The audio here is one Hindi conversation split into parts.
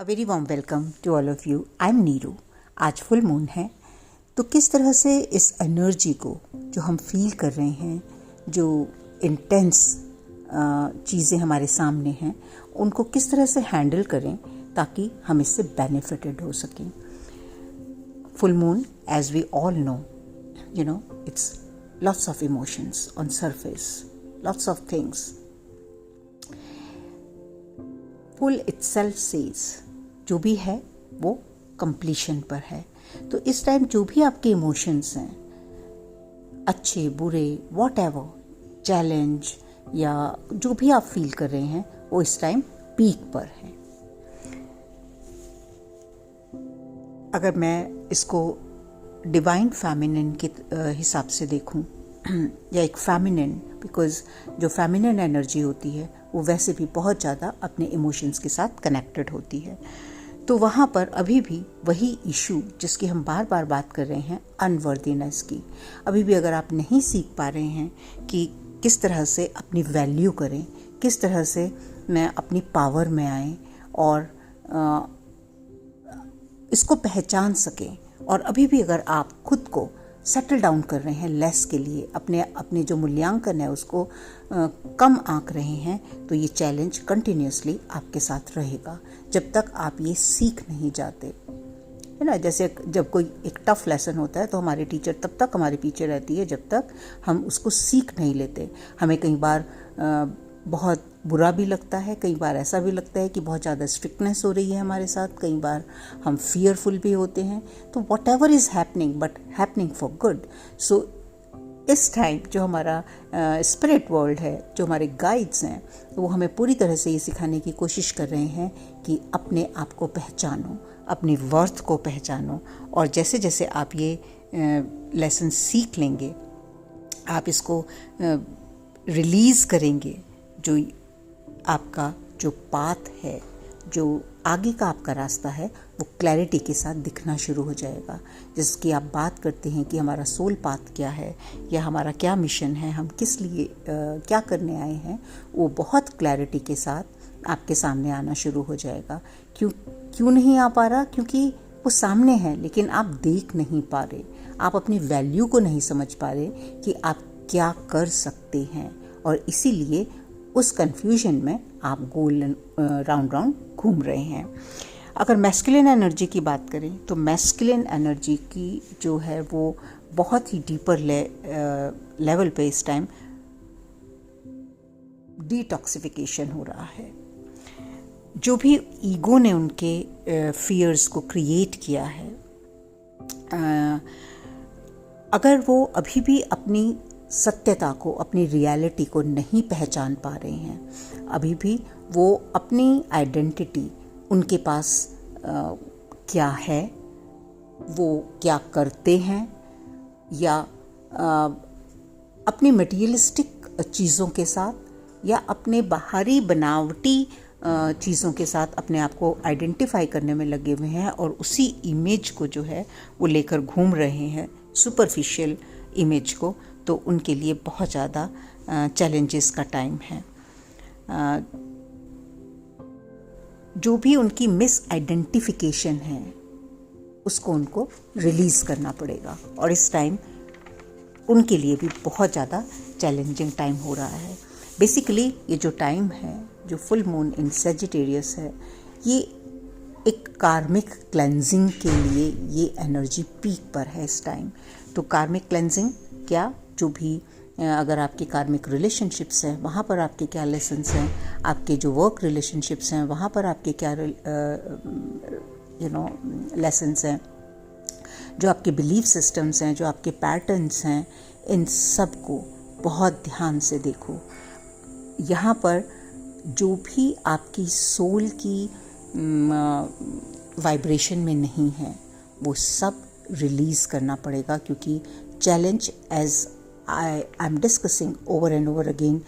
A very warm welcome to all of you. I am Neeru. आज फुल मून है, तो किस तरह से इस एनर्जी को जो हम फील कर रहे हैं, जो इंटेंस चीज़ें हमारे सामने हैं, उनको किस तरह से हैंडल करें ताकि हम इससे बेनिफिटेड हो सकें। Full moon, as we all know, it's lots of emotions on surface, lots of things. Full itself says जो भी है वो completion पर है। तो इस टाइम जो भी आपके इमोशंस हैं, अच्छे बुरे whatever, चैलेंज या जो भी आप फील कर रहे हैं, वो इस टाइम पीक पर है। अगर मैं इसको डिवाइन फेमिनिन के हिसाब से देखूं या एक फेमिनिन, बिकॉज जो फेमिनिन एनर्जी होती है वो वैसे भी बहुत ज़्यादा अपने इमोशंस के साथ कनेक्टेड होती है, तो वहाँ पर अभी भी वही इशू जिसकी हम बार बार बात कर रहे हैं, अनवर्दीनेस की, अभी भी अगर आप नहीं सीख पा रहे हैं कि किस तरह से अपनी वैल्यू करें, किस तरह से मैं अपनी पावर में आए और इसको पहचान सकें, और अभी भी अगर आप खुद को सेटल डाउन कर रहे हैं लेस के लिए, अपने जो मूल्यांकन है उसको कम आंक रहे हैं, तो ये चैलेंज कंटिन्यूसली आपके साथ रहेगा जब तक आप ये सीख नहीं जाते, है ना। जैसे जब कोई एक टफ लेसन होता है तो हमारे टीचर तब तक हमारे पीछे रहती है जब तक हम उसको सीख नहीं लेते। हमें कई बार बहुत बुरा भी लगता है, कई बार ऐसा भी लगता है कि बहुत ज़्यादा स्ट्रिक्टनेस हो रही है हमारे साथ, कई बार हम फियरफुल भी होते हैं। तो whatever is happening, but happening for good. So इस टाइम जो हमारा स्पिरिट वर्ल्ड है, जो हमारे गाइड्स हैं, वो हमें पूरी तरह से ये सिखाने की कोशिश कर रहे हैं कि अपने आप को पहचानो, अपनी वर्थ को पहचानो, और जैसे जैसे आप ये लेसन सीख लेंगे, आप इसको रिलीज़ करेंगे, जो आपका जो पाथ है, जो आगे का आपका रास्ता है, वो क्लैरिटी के साथ दिखना शुरू हो जाएगा। जिसकी आप बात करते हैं कि हमारा सोल पाथ क्या है या हमारा क्या मिशन है, हम किस लिए क्या करने आए हैं, वो बहुत क्लैरिटी के साथ आपके सामने आना शुरू हो जाएगा। क्यों नहीं आ पा रहा? क्योंकि वो सामने है लेकिन आप देख नहीं पा रहे, आप अपनी वैल्यू को नहीं समझ पा रहे कि आप क्या कर सकते हैं, और इसीलिए उस कंफ्यूजन में आप गोल राउंड घूम रहे हैं। अगर मैस्कुलिन एनर्जी की बात करें तो मैस्कुलिन एनर्जी की जो है वो बहुत ही डीपर लेवल पे इस टाइम डिटॉक्सिफिकेशन हो रहा है। जो भी ईगो ने उनके फियर्स को क्रिएट किया है, अगर वो अभी भी अपनी सत्यता को, अपनी रियलिटी को नहीं पहचान पा रहे हैं, अभी भी वो अपनी आइडेंटिटी उनके पास क्या है, वो क्या करते हैं, या अपनी मटेरियलिस्टिक चीज़ों के साथ या अपने बाहरी बनावटी चीज़ों के साथ अपने आप को आइडेंटिफाई करने में लगे हुए हैं, और उसी इमेज को जो है वो लेकर घूम रहे हैं, सुपरफिशियल इमेज को। तो उनके लिए बहुत ज़्यादा चैलेंजेस का टाइम है। जो भी उनकी मिस आइडेंटिफिकेशन है उसको उनको रिलीज़ करना पड़ेगा, और इस टाइम उनके लिए भी बहुत ज़्यादा चैलेंजिंग टाइम हो रहा है। बेसिकली ये जो टाइम है, जो फुल मून इन सेजिटेरियस है, ये एक कार्मिक क्लेंजिंग के लिए ये एनर्जी पीक पर है इस टाइम। तो कार्मिक क्लेंजिंग क्या, जो भी अगर आपके कार्मिक रिलेशनशिप्स हैं वहाँ पर आपके क्या लेसन्स हैं, आपके जो वर्क रिलेशनशिप्स हैं वहाँ पर आपके क्या लेसन्स हैं, जो आपके बिलीफ सिस्टम्स हैं, जो आपके पैटर्न्स हैं, इन सब को बहुत ध्यान से देखो। यहाँ पर जो भी आपकी सोल की वाइब्रेशन में नहीं है वो सब रिलीज़ करना पड़ेगा, क्योंकि challenge, as I am discussing over and over again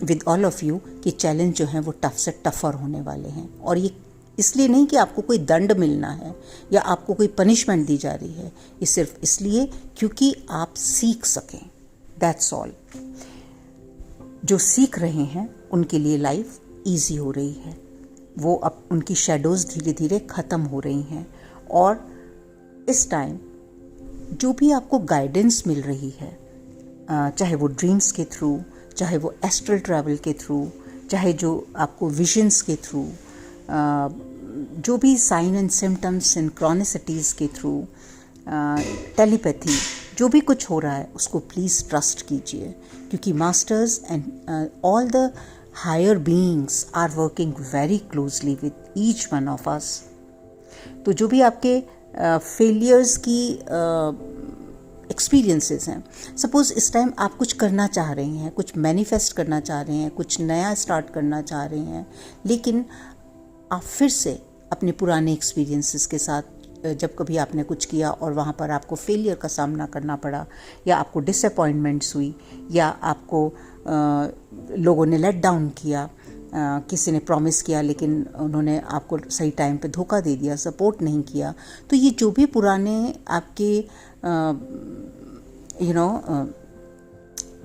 with all of you, कि चैलेंज जो हैं वो टफ से टफर होने वाले हैं। और ये इसलिए नहीं कि आपको कोई दंड मिलना है या आपको कोई पनिशमेंट दी जा रही है, ये सिर्फ इसलिए क्योंकि आप सीख सकें, दैट्स ऑल। जो सीख रहे हैं उनके लिए लाइफ ईजी हो रही है, वो अब उनकी शेडोज़ धीरे धीरे ख़त्म हो रही हैं। और इस टाइम जो भी आपको गाइडेंस मिल रही है, चाहे वो ड्रीम्स के थ्रू, चाहे वो एस्ट्रल ट्रैवल के थ्रू, चाहे जो आपको विजन्स के थ्रू, जो भी साइन एंड सिम्टम्स सिंक्रोनिसिटीज़ के थ्रू, टेलीपैथी, जो भी कुछ हो रहा है उसको प्लीज़ ट्रस्ट कीजिए, क्योंकि masters and all the higher beings are working very closely with each one of us. तो जो भी आपके फेलियर्स की एक्सपीरियंसेस हैं, सपोज़ इस टाइम आप कुछ करना चाह रहे हैं, कुछ मैनिफेस्ट करना चाह रहे हैं, कुछ नया स्टार्ट करना चाह रहे हैं, लेकिन आप फिर से अपने पुराने एक्सपीरियंसेस के साथ, जब कभी आपने कुछ किया और वहाँ पर आपको फेलियर का सामना करना पड़ा, या आपको डिसअपॉइंटमेंट्स हुई, या आपको लोगों ने लेट डाउन किया, किसी ने प्रॉमिस किया लेकिन उन्होंने आपको सही टाइम पे धोखा दे दिया, सपोर्ट नहीं किया, तो ये जो भी पुराने आपके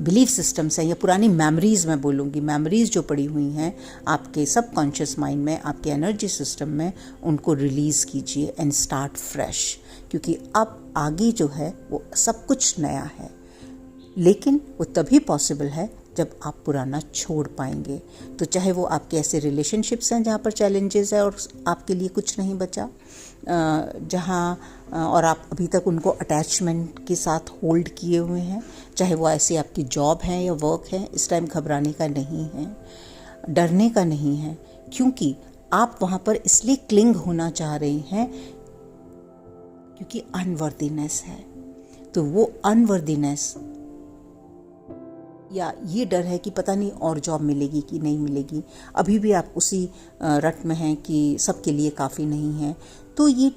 बिलीफ सिस्टम्स हैं या पुरानी मेमोरीज़, मैं बोलूँगी मेमोरीज़ जो पड़ी हुई हैं आपके सबकॉन्शियस माइंड में, आपके एनर्जी सिस्टम में, उनको रिलीज़ कीजिए एंड स्टार्ट फ्रेश। क्योंकि अब आगे जो है वो सब कुछ नया है, लेकिन वो तभी पॉसिबल है जब आप पुराना छोड़ पाएंगे। तो चाहे वो आपके ऐसे रिलेशनशिप्स हैं जहाँ पर चैलेंजेस है और आपके लिए कुछ नहीं बचा, और आप अभी तक उनको अटैचमेंट के साथ होल्ड किए हुए हैं, चाहे वो ऐसी आपकी जॉब है या वर्क है, इस टाइम घबराने का नहीं है, डरने का नहीं है, क्योंकि आप वहाँ पर इसलिए क्लिंग होना चाह रहे हैं क्योंकि अनवर्दीनेस है। तो वो अनवर्दीनेस या ये डर है कि पता नहीं और जॉब मिलेगी कि नहीं मिलेगी, अभी भी आप उसी रट में हैं कि सबके लिए काफ़ी नहीं है। तो ये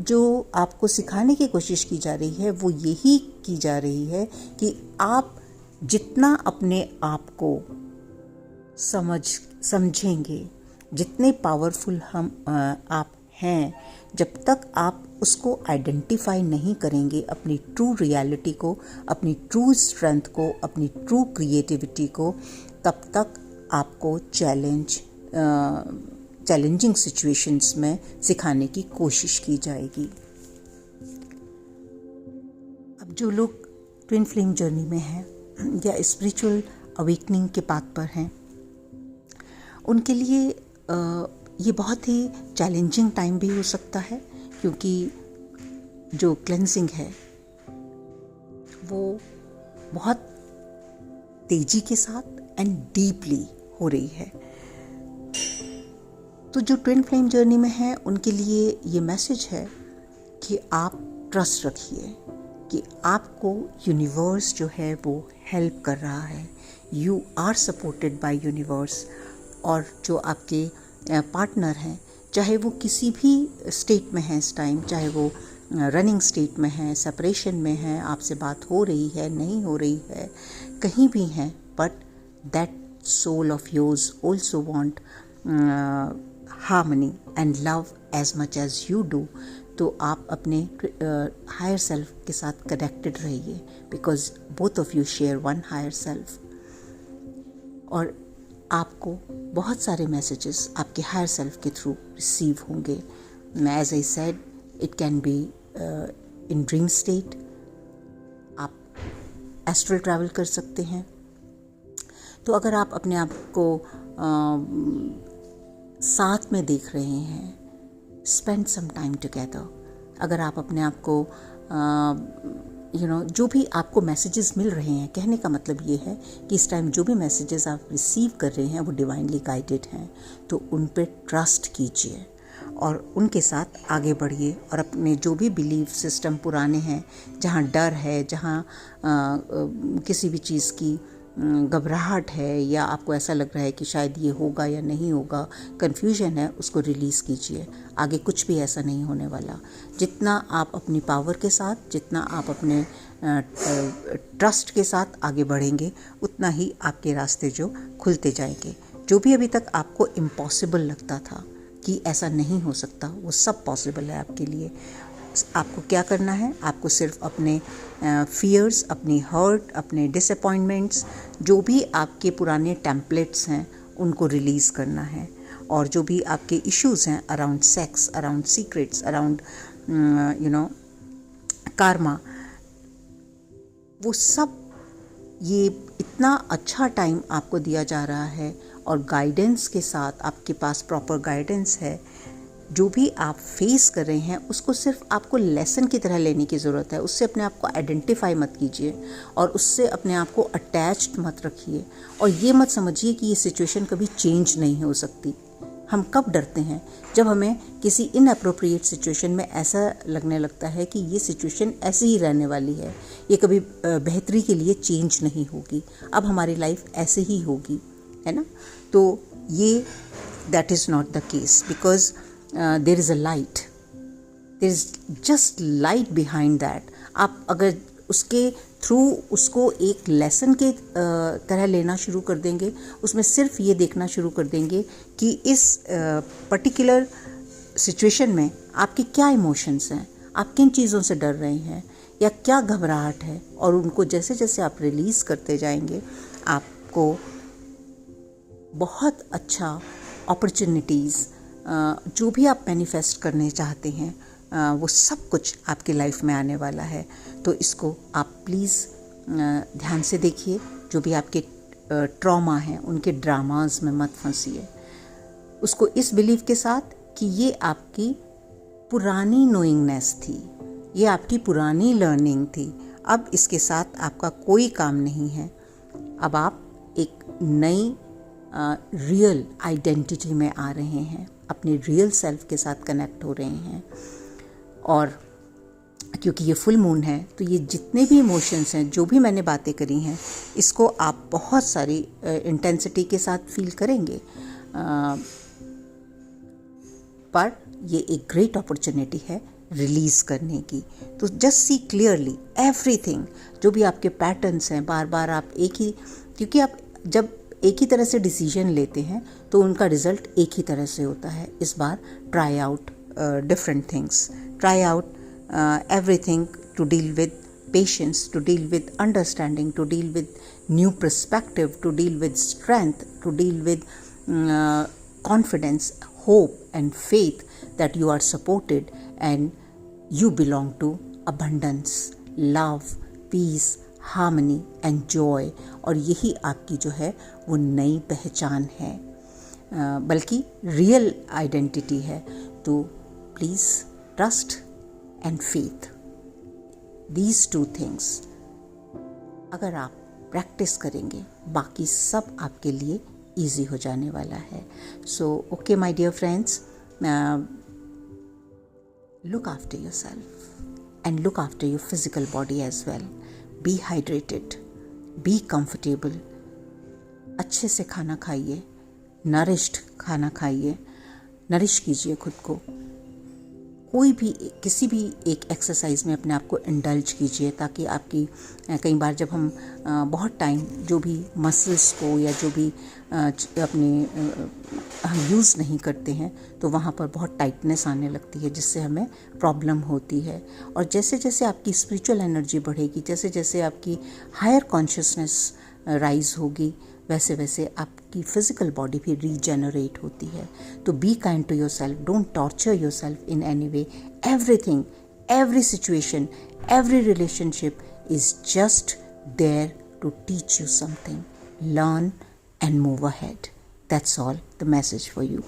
जो आपको सिखाने की कोशिश की जा रही है वो यही की जा रही है कि आप जितना अपने आप को समझेंगे, जितने पावरफुल आप हैं, जब तक आप उसको आइडेंटिफाई नहीं करेंगे, अपनी ट्रू रियलिटी को, अपनी ट्रू स्ट्रेंथ को, अपनी ट्रू क्रिएटिविटी को, तब तक आपको चैलेंजिंग सिचुएशंस में सिखाने की कोशिश की जाएगी। अब जो लोग ट्विन फ्लेम जर्नी में हैं या स्पिरिचुअल अवेकनिंग के पाथ पर हैं, उनके लिए ये बहुत ही चैलेंजिंग टाइम भी हो सकता है, क्योंकि जो क्लेंजिंग है वो बहुत तेजी के साथ एंड डीपली हो रही है। तो जो ट्विन फ्लेम जर्नी में है उनके लिए ये मैसेज है कि आप ट्रस्ट रखिए कि आपको यूनिवर्स जो है वो हेल्प कर रहा है, you are supported by universe. और जो आपके पार्टनर हैं, चाहे वो किसी भी स्टेट में हैं इस टाइम, चाहे वो रनिंग स्टेट में हैं, सेपरेशन में हैं, आपसे बात हो रही है नहीं हो रही है, कहीं भी हैं, but that soul of yours also want harmony and love as much as you do. तो आप अपने हायर सेल्फ के साथ कनेक्टेड रहिए, because both of you share one higher self. और आपको बहुत सारे मैसेजेस आपके हायर सेल्फ के थ्रू रिसीव होंगे। As I said, it can be in dream state, आप एस्ट्रल ट्रैवल कर सकते हैं। तो अगर आप अपने आप को साथ में देख रहे हैं, स्पेंड सम टाइम टुगेदर। अगर आप अपने आप को जो भी आपको मैसेजेस मिल रहे हैं, कहने का मतलब ये है कि इस टाइम जो भी मैसेजेस आप रिसीव कर रहे हैं वो डिवाइनली गाइडेड हैं, तो उन पे ट्रस्ट कीजिए और उनके साथ आगे बढ़िए। और अपने जो भी बिलीफ सिस्टम पुराने हैं, जहाँ डर है, जहाँ किसी भी चीज़ की घबराहट है, या आपको ऐसा लग रहा है कि शायद ये होगा या नहीं होगा, कन्फ्यूजन है, उसको रिलीज़ कीजिए। आगे कुछ भी ऐसा नहीं होने वाला। जितना आप अपनी पावर के साथ, जितना आप अपने ट्रस्ट के साथ आगे बढ़ेंगे, उतना ही आपके रास्ते जो खुलते जाएंगे। जो भी अभी तक आपको इम्पॉसिबल लगता था कि ऐसा नहीं हो सकता, वो सब पॉसिबल है आपके लिए। आपको क्या करना है? आपको सिर्फ अपने फियर्स, अपनी हर्ट, अपने डिसअपॉइंटमेंट्स, जो भी आपके पुराने टेम्पलेट्स हैं, उनको रिलीज़ करना है और जो भी आपके इश्यूज हैं around sex, around secrets, around Karma, वो सब, ये इतना अच्छा टाइम आपको दिया जा रहा है और गाइडेंस के साथ, आपके पास प्रॉपर गाइडेंस है। जो भी आप फेस कर रहे हैं उसको सिर्फ आपको लेसन की तरह लेने की ज़रूरत है। उससे अपने आप को आइडेंटिफाई मत कीजिए और उससे अपने आप को अटैच्ड मत रखिए और ये मत समझिए कि ये सिचुएशन कभी चेंज नहीं हो सकती। हम कब डरते हैं? जब हमें किसी इनअप्रोप्रिएट सिचुएशन में ऐसा लगने लगता है कि ये सिचुएशन ऐसे ही रहने वाली है, ये कभी बेहतरी के लिए चेंज नहीं होगी, अब हमारी लाइफ ऐसे ही होगी, है ना। तो ये that is not the case, because there is a light, there is just light behind that. आप अगर उसके थ्रू उसको एक लेसन के तरह लेना शुरू कर देंगे, उसमें सिर्फ ये देखना शुरू कर देंगे कि इस पर्टिकुलर सिचुएशन में आपके क्या इमोशंस हैं, आप किन चीज़ों से डर रहे हैं या क्या घबराहट है, और उनको जैसे जैसे आप रिलीज़ करते जाएंगे आपको बहुत अच्छा अपॉर्चुनिटीज़, जो भी आप मैनिफेस्ट करने चाहते हैं वो सब कुछ आपकी लाइफ में आने वाला है। तो इसको आप प्लीज़ ध्यान से देखिए। जो भी आपके ट्रॉमा हैं उनके ड्रामास में मत फंसिए, उसको इस बिलीव के साथ कि ये आपकी पुरानी नोइंगनेस थी, ये आपकी पुरानी लर्निंग थी, अब इसके साथ आपका कोई काम नहीं है। अब आप एक नई रियल आइडेंटिटी में आ रहे हैं, अपने रियल सेल्फ के साथ कनेक्ट हो रहे हैं। और क्योंकि ये फुल मून है तो ये जितने भी इमोशंस हैं, जो भी मैंने बातें करी हैं, इसको आप बहुत सारी इंटेंसिटी के साथ फील करेंगे। पर ये एक ग्रेट अपॉर्चुनिटी है रिलीज़ करने की। तो जस्ट सी क्लियरली एवरीथिंग, जो भी आपके पैटर्न्स हैं, बार बार आप एक ही, क्योंकि आप जब एक ही तरह से डिसीजन लेते हैं तो उनका रिजल्ट एक ही तरह से होता है। इस बार try out different things, try out everything to deal with patience, to deal with understanding, to deal with new perspective, to deal with strength, to deal with confidence, hope and faith that you are supported and you belong to abundance, love, peace, harmony and joy। और यही आपकी जो है वो नई पहचान है, बल्कि रियल आइडेंटिटी है। तो please trust and faith, these two things अगर आप प्रैक्टिस करेंगे, बाकी सब आपके लिए इजी हो जाने वाला है। So okay my dear friends, look after yourself and look after your physical body as well. Be hydrated, be comfortable, अच्छे से खाना खाइए, नरिश्ड खाना खाइए, नरिश कीजिए खुद को। कोई भी किसी भी एक एक्सरसाइज में अपने आप को इंडल्ज कीजिए, ताकि आपकी कई बार जब हम बहुत टाइम जो भी मसल्स को या जो भी अपने हम यूज़ नहीं करते हैं तो वहाँ पर बहुत टाइटनेस आने लगती है, जिससे हमें प्रॉब्लम होती है। और जैसे जैसे आपकी स्पिरिचुअल एनर्जी बढ़ेगी, जैसे जैसे आपकी हायर कॉन्शियसनेस राइज होगी, वैसे वैसे आपकी फिजिकल बॉडी भी रीजेनरेट होती है। तो be kind to yourself, don't torture yourself in any way. Everything, every situation, every relationship is just there to teach you something. Learn and move ahead. That's all the message for you.